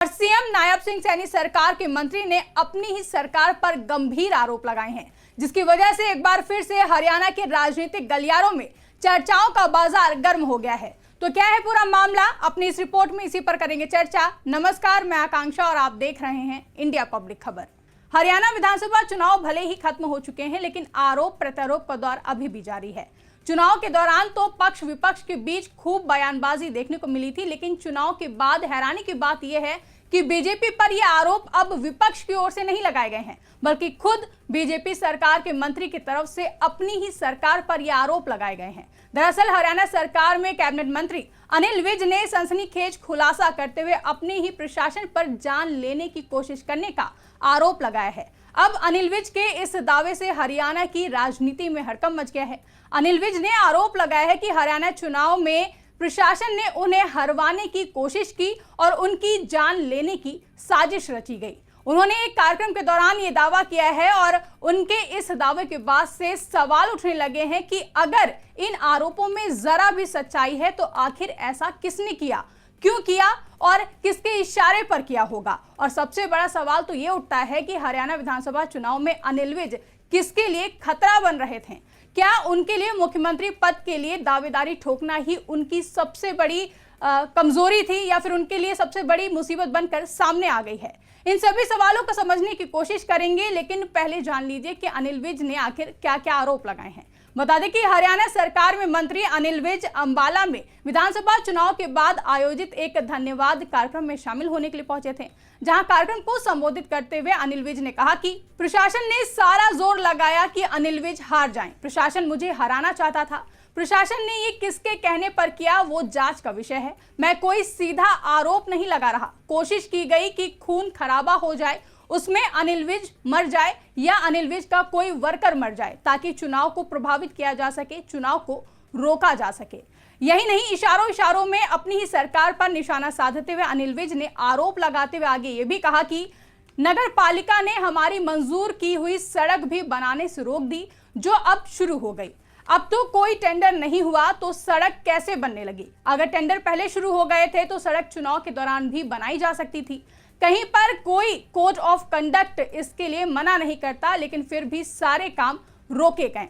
CM Nayab Singh Saini सरकार के मंत्री ने अपनी ही सरकार पर गंभीर आरोप लगाए हैं, जिसकी वजह से एक बार फिर से हरियाणा के राजनीतिक गलियारों में चर्चाओं का बाजार गर्म हो गया है। तो क्या है पूरा मामला, अपनी इस रिपोर्ट में इसी पर करेंगे चर्चा। नमस्कार, मैं आकांक्षा और आप देख रहे हैं इंडिया पब्लिक खबर। हरियाणा विधानसभा चुनाव भले ही खत्म हो चुके हैं, लेकिन आरोप प्रत्यारोप का दौर अभी भी जारी है। चुनाव के दौरान तो पक्ष विपक्ष के बीच खूब बयानबाजी देखने को मिली थी, लेकिन चुनाव के बाद हैरानी की बात यह है कि बीजेपी पर यह आरोप अब विपक्ष की ओर से नहीं लगाए गए हैं, बल्कि खुद बीजेपी सरकार के मंत्री की तरफ से अपनी ही सरकार पर यह आरोप लगाए गए हैं। दरअसल हरियाणा सरकार में कैबिनेट मंत्री अनिल विज ने सनसनीखेज खुलासा करते हुए अपने ही प्रशासन पर जान लेने की कोशिश करने का आरोप लगाया है। अब अनिल विज के इस दावे से हरियाणा की राजनीति में हड़कंप मच गया है। अनिल विज ने आरोप लगाया है कि हरियाणा चुनाव में प्रशासन ने उन्हें हरवाने की कोशिश की और उनकी जान लेने की साजिश रची गई। उन्होंने एक कार्यक्रम के दौरान ये दावा किया है और उनके इस दावे के बाद से सवाल उठने लगे हैं कि अगर इन आरोपों में जरा भी सच्चाई है तो आखिर ऐसा किसने किया, क्यों किया और किसके इशारे पर किया होगा। और सबसे बड़ा सवाल तो ये उठता है कि हरियाणा विधानसभा चुनाव में अनिल विज किसके लिए खतरा बन रहे थे। क्या उनके लिए मुख्यमंत्री पद के लिए दावेदारी ठोकना ही उनकी सबसे बड़ी कमजोरी थी, या फिर उनके लिए सबसे बड़ी मुसीबत बनकर सामने आ गई है। इन सभी सवालों को समझने की कोशिश करेंगे, लेकिन पहले जान लीजिए कि अनिल विज ने आखिर क्या क्या आरोप लगाए हैं। बता दें कि हरियाणा सरकार में मंत्री अनिल विज अंबाला में विधानसभा चुनाव के बाद आयोजित एक धन्यवाद कार्यक्रम में शामिल होने के लिए पहुंचे थे, जहां कार्यक्रम को संबोधित करते हुए अनिल विज ने कहा कि प्रशासन ने सारा जोर लगाया कि अनिल विज हार जाएं। प्रशासन मुझे हराना चाहता था। प्रशासन ने ये किसके कहने पर किया वो जांच का विषय है। मैं कोई सीधा आरोप नहीं लगा रहा। कोशिश की गई कि खून खराबा हो जाए, उसमें अनिल विज मर जाए या अनिल विज का कोई वर्कर मर जाए, ताकि चुनाव को प्रभावित किया जा सके, चुनाव को रोका जा सके। यही नहीं, इशारों इशारों में अपनी ही सरकार पर निशाना साधते हुए अनिल विज ने आरोप लगाते हुए आगे ये भी कहा कि नगर पालिका ने हमारी मंजूर की हुई सड़क भी बनाने से रोक दी, जो अब शुरू हो गई। अब तो कोई टेंडर नहीं हुआ तो सड़क कैसे बनने लगी। अगर टेंडर पहले शुरू हो गए थे तो सड़क चुनाव के दौरान भी बनाई जा सकती थी। कहीं पर कोई कोड ऑफ कंडक्ट इसके लिए मना नहीं करता, लेकिन फिर भी सारे काम रोके गए।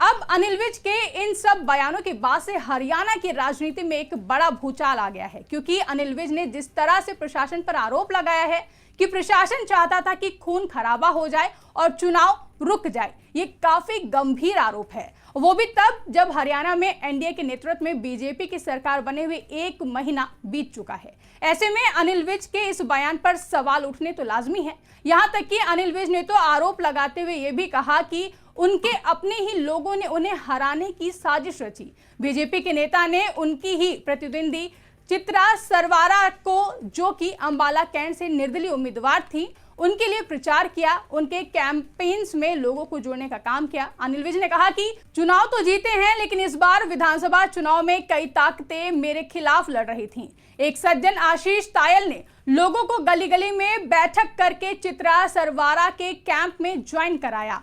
अब अनिल विज के इन सब बयानों के बाद से हरियाणा की राजनीति में एक बड़ा भूचाल आ गया है, क्योंकि अनिल विज ने जिस तरह से प्रशासन पर आरोप लगाया है कि प्रशासन चाहता था कि खून खराबा हो जाए और चुनाव रुक जाए, ये काफी गंभीर आरोप है। वो भी तब जब हरियाणा में एनडीए के नेतृत्व में बीजेपी की सरकार बने हुए 1 महीना बीत चुका है। ऐसे में अनिल विज के इस बयान पर सवाल उठने तो लाजमी है। यहां तक कि अनिल विज ने तो आरोप लगाते हुए यह भी कहा कि उनके अपने ही लोगों ने उन्हें हराने की साजिश रची। बीजेपी के नेता ने उनकी ही प्रतिद्वंदी चित्रा सरवारा को, जो कि अंबाला कैंट से निर्दलीय उम्मीदवार थी, उनके लिए प्रचार किया, उनके कैंपेन्स में लोगों को जोड़ने का काम किया। अनिल विज ने कहा कि चुनाव तो जीते हैं, लेकिन इस बार विधानसभा चुनाव में कई ताकतें मेरे खिलाफ लड़ रही थीं। एक सज्जन आशीष तायल ने लोगों को गली गली में बैठक करके चित्रा सरवारा के कैंप में ज्वाइन कराया।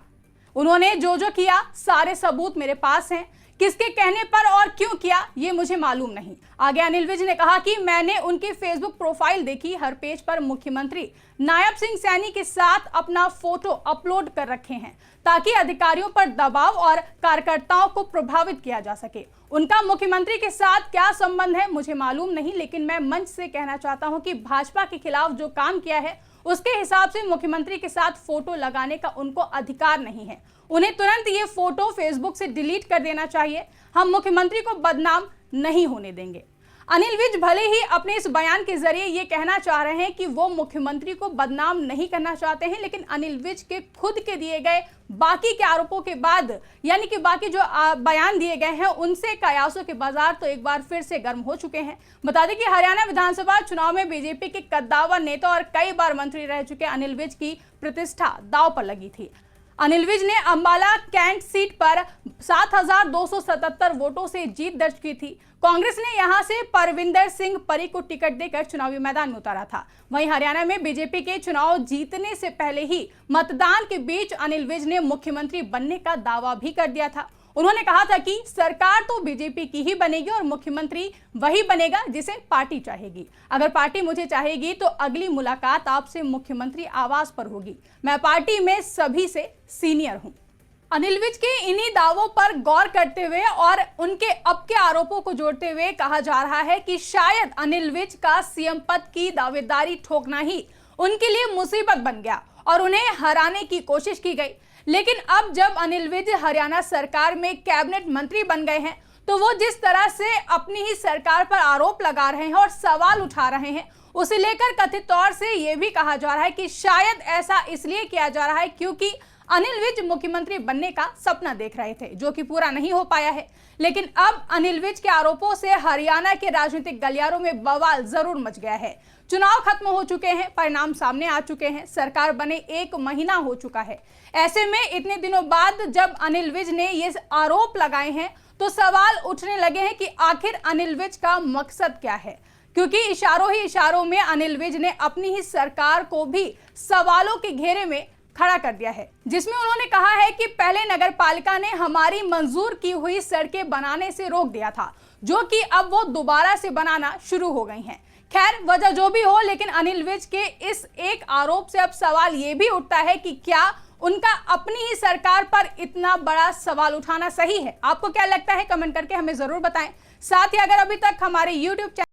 उन्होंने जो जो किया सारे सबूत मेरे पास हैं। किसके कहने पर और क्यों किया ये मुझे मालूम नहीं। आगे अनिल विज ने कहा कि मैंने उनकी फेसबुक प्रोफाइल देखी, हर पेज पर मुख्यमंत्री नायब सिंह सैनी के साथ अपना फोटो अपलोड कर रखे हैं, ताकि अधिकारियों पर दबाव और कार्यकर्ताओं को प्रभावित किया जा सके। उनका मुख्यमंत्री के साथ क्या संबंध है मुझे मालूम नहीं, लेकिन मैं मंच से कहना चाहता हूं कि भाजपा के खिलाफ जो काम किया है उसके हिसाब से मुख्यमंत्री के साथ फोटो लगाने का उनको अधिकार नहीं है। उन्हें तुरंत ये फोटो फेसबुक से डिलीट कर देना चाहिए। हम मुख्यमंत्री को बदनाम नहीं होने देंगे। अनिल विज भले ही अपने इस बयान के जरिए ये कहना चाह रहे हैं कि वो मुख्यमंत्री को बदनाम नहीं करना चाहते हैं, लेकिन अनिल विज के खुद के दिए गए बाकी के आरोपों के बाद, यानी कि बाकी जो बयान दिए गए हैं, उनसे कयासों के बाजार तो एक बार फिर से गर्म हो चुके हैं। बता दें कि हरियाणा विधानसभा चुनाव में बीजेपी के कद्दावर नेता और कई बार मंत्री रह चुके अनिल विज की प्रतिष्ठा दांव पर लगी थी। अनिल विज ने अंबाला कैंट सीट पर 7,277 वोटों से जीत दर्ज की थी। कांग्रेस ने यहां से परविंदर सिंह परी को टिकट देकर चुनावी मैदान में उतारा था। वहीं हरियाणा में बीजेपी के चुनाव जीतने से पहले ही मतदान के बीच अनिल विज ने मुख्यमंत्री बनने का दावा भी कर दिया था। उन्होंने कहा था कि सरकार तो बीजेपी की ही बनेगी और मुख्यमंत्री वही बनेगा जिसे पार्टी चाहेगी। अगर पार्टी मुझे चाहेगी तो अगली मुलाकात आपसे मुख्यमंत्री आवास पर होगी। मैं पार्टी में सभी से सीनियर हूं। अनिल विज के इन्हीं दावों पर गौर करते हुए और उनके अब के आरोपों को जोड़ते हुए कहा जा रहा है कि शायद अनिल विज का सीएम पद की दावेदारी ठोकना ही उनके लिए मुसीबत बन गया और उन्हें हराने की कोशिश की गई। लेकिन अब जब अनिल विज हरियाणा सरकार में कैबिनेट मंत्री बन गए हैं तो वो जिस तरह से अपनी ही सरकार पर आरोप लगा रहे हैं और सवाल उठा रहे हैं, उसे लेकर कथित तौर से यह भी कहा जा रहा है कि शायद ऐसा इसलिए किया जा रहा है क्योंकि अनिल विज मुख्यमंत्री बनने का सपना देख रहे थे, जो कि पूरा नहीं हो पाया है। लेकिन अब अनिल विज के आरोपों से हरियाणा के राजनीतिक गलियारों में बवाल जरूर मच गया है। चुनाव खत्म हो चुके हैं, परिणाम सामने आ चुके हैं, सरकार बने 1 महीना हो चुका है। ऐसे में इतने दिनों बाद जब अनिल विज ने ये आरोप लगाए हैं तो सवाल उठने लगे हैं कि आखिर अनिल विज का मकसद क्या है, क्योंकि इशारों ही इशारों में अनिल विज ने अपनी ही सरकार को भी सवालों के घेरे में खड़ा कर दिया है, जिसमें उन्होंने कहा है कि पहले नगर पालिका ने हमारी मंजूर की हुई सड़कें बनाने से रोक दिया था, जो कि अब वो दोबारा से बनाना शुरू हो गई हैं। खैर, वजह जो भी हो, लेकिन अनिल विज के इस एक आरोप से अब सवाल ये भी उठता है कि क्या उनका अपनी ही सरकार पर इतना बड़ा सवाल उठाना सही है? आपको क्या लगता है? कमेंट करके हमें जरूर बताएं। साथ ही अगर अभी तक हमारे YouTube चैनल